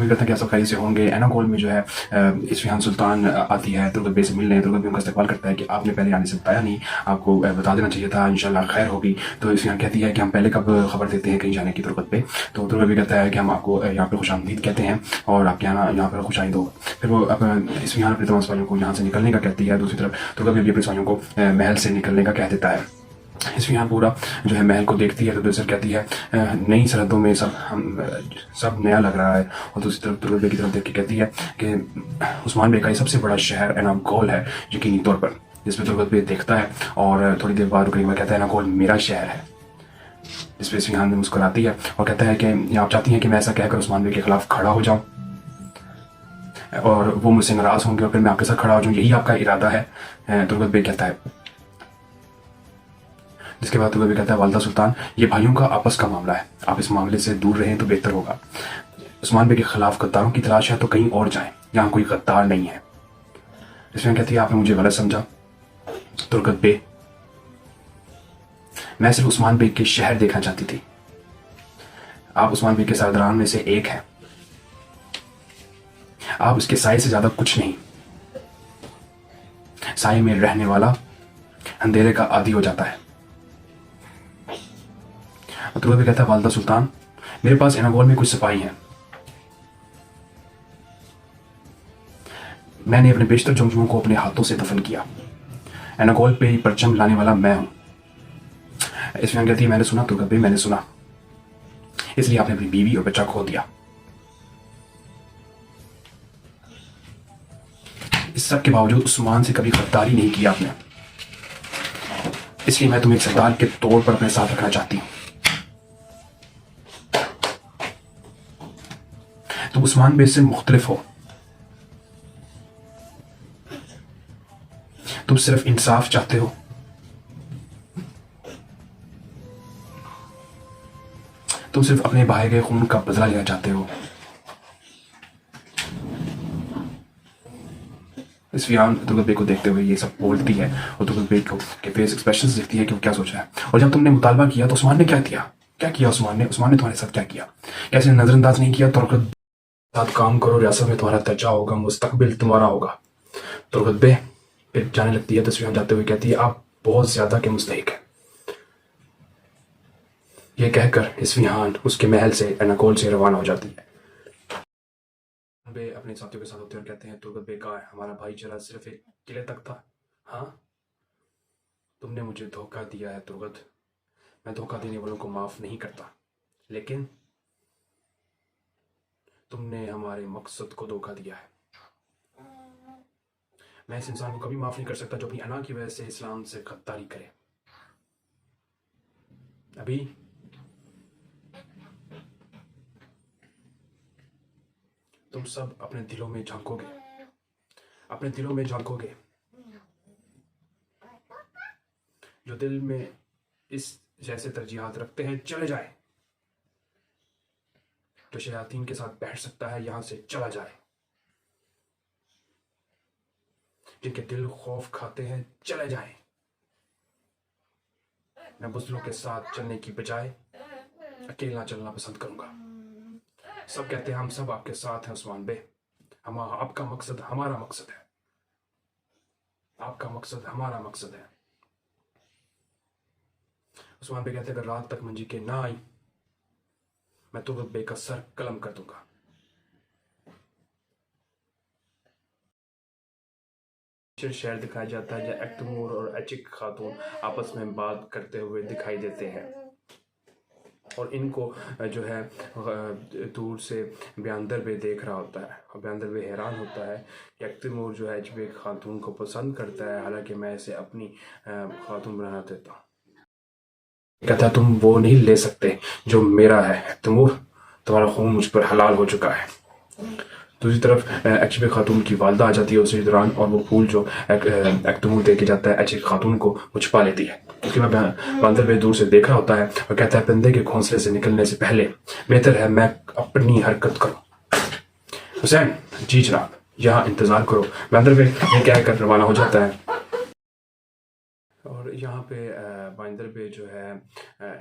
उम्मीद करते हैं कि आप सब खैरियत से होंगे। एनाकोल में जो है इस्फहान सुल्तान आती है तुर्गत बे से मिलने। तुर्गत बे उनका इस्तकबाल करता है कि आपने पहले आने से बताया नहीं, आपको बता देना चाहिए था, इंशाल्लाह खैर होगी। तो इस्फहान कहती है कि हम पहले कब खबर देते हैं कहीं जाने की तुर्गत पे। तो तुर्गत बे कहता है कि हम आपको यहाँ पर खुशामदीद कहते हैं और आपके यहाँ पर खुशाइंद होगा। फिर वो इस्फहान अपने तमाम सवालों को यहाँ से निकलने का कहती है। दूसरी तरफ तुर्गत बे भी अपने सवालों को महल से निकलने का कह देता है। इस्फहान पूरा जो है महल को देखती है तो दूसरी कहती है नई सरहदों में सब नया लग रहा है। और दूसरी तरफ तुर्गत बे की तरफ देख के कहती है कि उस्मान बे का सबसे बड़ा शहर एनाकोल है यकीनी तौर पर। जिसमें तुर्गत बे देखता है और थोड़ी देर बाद करीबा कहता है एनाकोल मेरा शहर है। इस पर इस्फहान में मुस्कुराती है और कहता है कि आप चाहती हैं कि मैं ऐसा कहकर उस्मान बे के खिलाफ खड़ा हो जाऊँ और वो मुझसे नाराज होंगे और फिर मैं आपके साथ खड़ा हो जाऊँ, यही आपका इरादा है? तुर्गत बे कहता है। जिसके बाद तुर्गत बे कहता है वालिदा सुल्तान, ये भाइयों का आपस का मामला है, आप इस मामले से दूर रहें तो बेहतर होगा। उस्मान बे के खिलाफ गद्दारों की तलाश है तो कहीं और जाएं, यहाँ कोई गद्दार नहीं है। इसमें कहती है आपने मुझे गलत समझा तुर्गत बे, मैं सिर्फ उस्मान बे के शहर देखना चाहती थी। आप उस्मान बे के सरदारान में से एक हैं, आप उसके साए से ज्यादा कुछ नहीं। साए में रहने वाला अंधेरे का आदी हो जाता है। तुर्गत बे कहता है वालिदा सुल्तान, मेरे पास एनाकोल में कुछ सिपाही हैं, मैंने अपने बेशतर जंगजुओं को अपने हाथों से दफन किया। एनाकोल पे परचम लाने वाला मैं हूं। इसमें कहती है मैंने सुना तुर्गत बे, मैंने सुना, इसलिए आपने अपनी बीवी और बच्चा खो दिया। इस सब के बावजूद उस्मान से कभी गद्दारी नहीं की आपने, इसलिए मैं तुम्हें एक सरदार के तौर पर अपने साथ रखना चाहती हूं। तुम उस्मान बे से मुख्तलिफ हो, तुम सिर्फ इंसाफ चाहते हो, तुम सिर्फ अपने बहाए गए खून का बदला लेना चाहते हो। इस्फहान तुर्गत बे को देखते हुए ये सब बोलती है और तुर्गत बे को के फेस एक्सप्रेशंस देखती है कि वो क्या सोच रहा है। और जब तुमने मुतालबा किया तो उस्मान ने क्या किया उस्मान ने तुम्हारे साथ क्या किया? कैसे नजरअंदाज नहीं किया? तुर्गत साथ काम करो, रियासत में तुम्हारा दर्जा होगा, मुस्तकबिल तुम्हारा होगा। तुर्गत बे फिर जाने लगती है तो इस्फहान जाते हुए कहती है आप बहुत ज्यादा के मुस्तहिक है। ये कहकर इस्फहान उसके महल से एनाकोल से रवाना हो जाती है। बे अपने साथियों के साथ होते हैं और कहते हैं तुर्गत बे का हमारा भाईचारा सिर्फ एक किले तक था। हाँ, तुमने मुझे धोखा दिया है तुर्गत, मैं धोखा देने वालों को माफ नहीं करता, लेकिन तुमने हमारे मकसद को धोखा दिया है। मैं इस इंसान को कभी माफ नहीं कर सकता जो अपनी अना की वजह से इस्लाम से गद्दारी करे। अभी तुम सब अपने दिलों में झांकोगे, जो दिल में इस जैसे तरजीहात रखते हैं चले जाए, जो शयातीन के साथ बैठ सकता है यहां से चला जाए, जिनके दिल खौफ खाते हैं चले जाएं। मैं बुज़दिलों के साथ चलने की बजाय अकेला चलना पसंद करूंगा। सब कहते हैं हम सब आपके साथ हैं उस्मान बे, आपका मकसद हमारा मकसद है, आपका मकसद हमारा मकसद है। उस्मान बे कहते हैं अगर रात तक मंजी के ना आई मैं तुर्गत बे का सर कलम कर दूंगा। शहर दिखाया जाता है जहाँ एक्तमूर और अचिक खातून आपस में बात करते हुए दिखाई देते हैं और इनको जो है दूर से बयानदर बे देख रहा होता है और बयानदर बे हैरान होता है कि एक्तमूर जो है अचिक खातून को पसंद करता है, हालांकि मैं इसे अपनी खातून बनाना देता हूँ। कहता है तुम वो नहीं ले सकते जो मेरा है एक्तमूर, तुम्हारा खून मुझ पर हलाल हो चुका है। दूसरी तरफ अचिक खातून की वालदा आ जाती है उसी दौरान और वो फूल जो एक्तमूर दे के जाता है अचिक खातून को वो छुपा लेती है। उसके बाद बंदर बे दूर से देख रहा होता है और कहता है परिंदे के घोंसले से निकलने से पहले बेहतर है मैं अपनी हरकत करूं। हुसैन जी जनाब, यहाँ इंतजार करो। बंदर बे ये कहकर रवाना हो जाता है और यहाँ पे बाइंदर बे जो है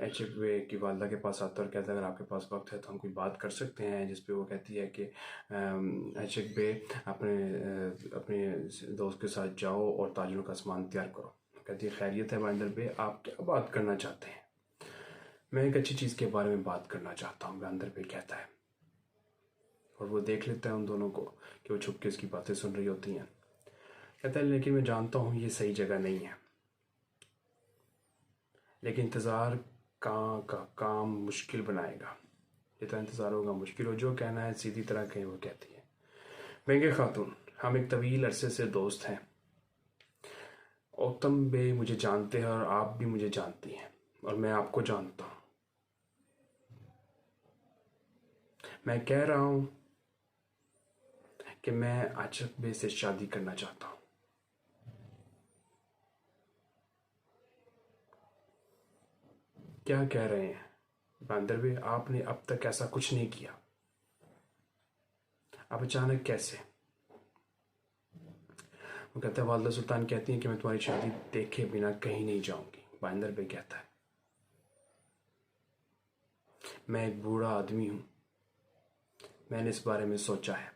एच बे की वालदा के पास आता है और कहता है अगर आपके पास वक्त है तो हम कोई बात कर सकते हैं, जिस पे वो कहती है कि एच बे अपने दोस्त के साथ जाओ और ताजरों का सामान तैयार करो। कहती है खैरियत है बाइंदर बे, आप क्या बात करना चाहते हैं? मैं एक अच्छी चीज़ के बारे में बात करना चाहता हूँ, बाइंदर बे कहता है। और वो देख लेता है उन दोनों को कि वो छुप के उसकी बातें सुन रही होती हैं। कहता है लेकिन मैं जानता हूँ ये सही जगह नहीं है, लेकिन इंतज़ार का काम मुश्किल बनाएगा। जितना इंतज़ार होगा मुश्किल हो, जो कहना है सीधी तरह कहीं वो कहती है। बेंगे खातून, हम एक तवील अरसे से दोस्त हैं। औतम बे मुझे जानते हैं और आप भी मुझे जानती हैं और मैं आपको जानता हूँ। मैं कह रहा हूँ कि मैं आचक बे से शादी करना चाहता हूँ। क्या कह रहे हैं बांदर बे? आपने अब तक ऐसा कुछ नहीं किया, अब अचानक कैसे? वो कहता है वालदा सुल्तान कहती हैं कि मैं तुम्हारी शादी देखे बिना कहीं नहीं जाऊंगी। बांदर बे कहता है मैं एक बूढ़ा आदमी हूं, मैंने इस बारे में सोचा है।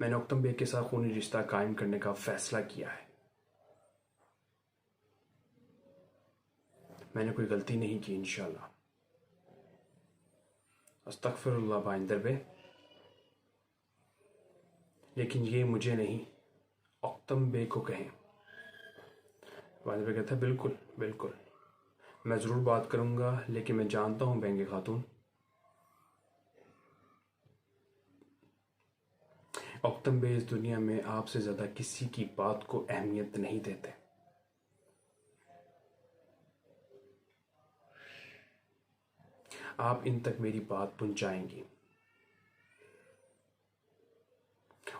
मैंने औतम बे के साथ खूनी रिश्ता कायम करने का फैसला किया है। मैंने कोई गलती नहीं की इंशाल्लाह। अस्तगफिरुल्लाह बाइंदर बे, लेकिन ये मुझे नहीं औतम बे को कहें। बाइंदर बे कहता है बिल्कुल बिल्कुल, मैं ज़रूर बात करूंगा, लेकिन मैं जानता हूं बेंगे खातून, औतम बे इस दुनिया में आपसे ज़्यादा किसी की बात को अहमियत नहीं देते। आप इन तक मेरी बात पहुंचाएंगी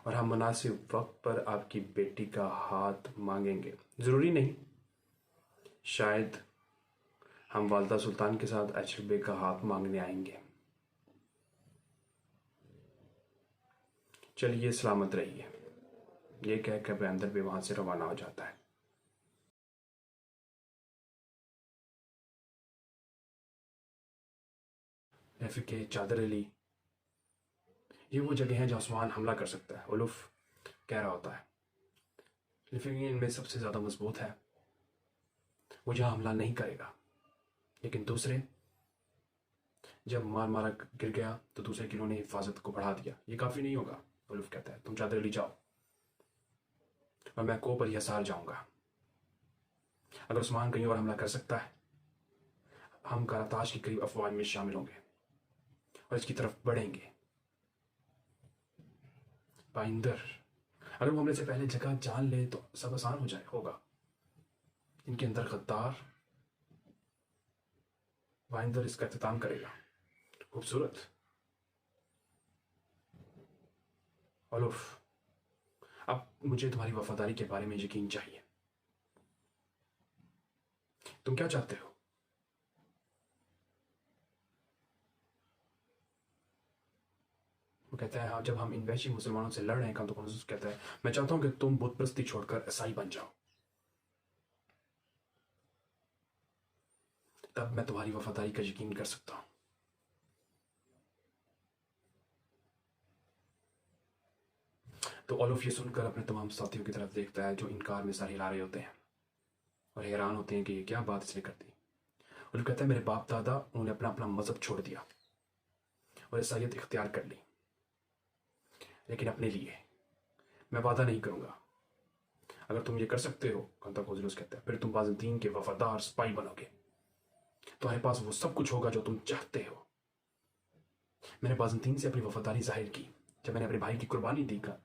और हम मुनासिब वक्त पर आपकी बेटी का हाथ मांगेंगे। ज़रूरी नहीं, शायद हम वालदा सुल्तान के साथ अचल बे का हाथ मांगने आएंगे। चलिए सलामत रहिए। ये कहकर बाइंदर बे वहां से रवाना हो जाता है। रफीक चादर अली, ये वो जगह है जहाँ उस्मान हमला कर सकता है, उलुफ कह रहा होता है। लेकिन इनमें सबसे ज़्यादा मजबूत है, वो जहाँ हमला नहीं करेगा। लेकिन दूसरे, जब मार मारा गिर गया तो दूसरे किलों ने हिफाजत को बढ़ा दिया। ये काफ़ी नहीं होगा, उलुफ कहता है। तुम चादर अली जाओ और मैं को पर हिसार जाऊंगा। अगर उस्मान कहीं और हमला कर सकता है, हम कराताश के करीब अफवाज में शामिल होंगे और इसकी तरफ बढ़ेंगे। बाइंदर, अगर वो हमले से पहले जगह जान ले तो सब आसान हो जाए होगा। इनके अंदर गद्दार। बाइंदर इसका इख्तिताम करेगा। खूबसूरत। उलुफ, अब मुझे तुम्हारी वफादारी के बारे में यकीन चाहिए। तुम क्या चाहते हो? वो कहता है हाँ, जब हम इन वैशी मुसलमानों से लड़ रहे हैं तो कहता है मैं चाहता हूं कि तुम बुत परस्ती छोड़कर ईसाई बन जाओ, तब मैं तुम्हारी वफादारी का यकीन कर सकता हूं। तो ओलुफ ये सुनकर अपने तमाम साथियों की तरफ देखता है जो इनकार में सर हिला रहे होते हैं और हैरान होते हैं कि ये क्या बात इसने कर दी। ओलुफ कहता है मेरे बाप दादा उन्होंने अपना अपना मजहब छोड़ दिया और ईसाइयत इख्तियार कर ली, लेकिन अपने लिए। मैं वादा नहीं करूंगा। अगर तुम ये कर सकते हो, कंताकोजिलस कहता है, फिर तुम बाज़ंतीन के वफादार स्पाई बनोगे। तुम्हारे पास वो सब कुछ होगा जो तुम चाहते हो। मैंने बाज़ंतीन से अपनी वफादारी जाहिर की जब मैंने अपने भाई की कुर्बानी दी का,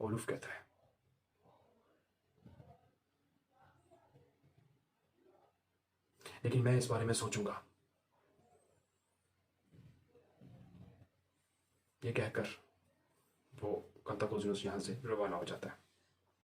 ओलुफ कहता है। लेकिन मैं इस बारे में सोचूंगा। ये कहकर वो कंताकोजिलस यहां से रवाना हो जाता है।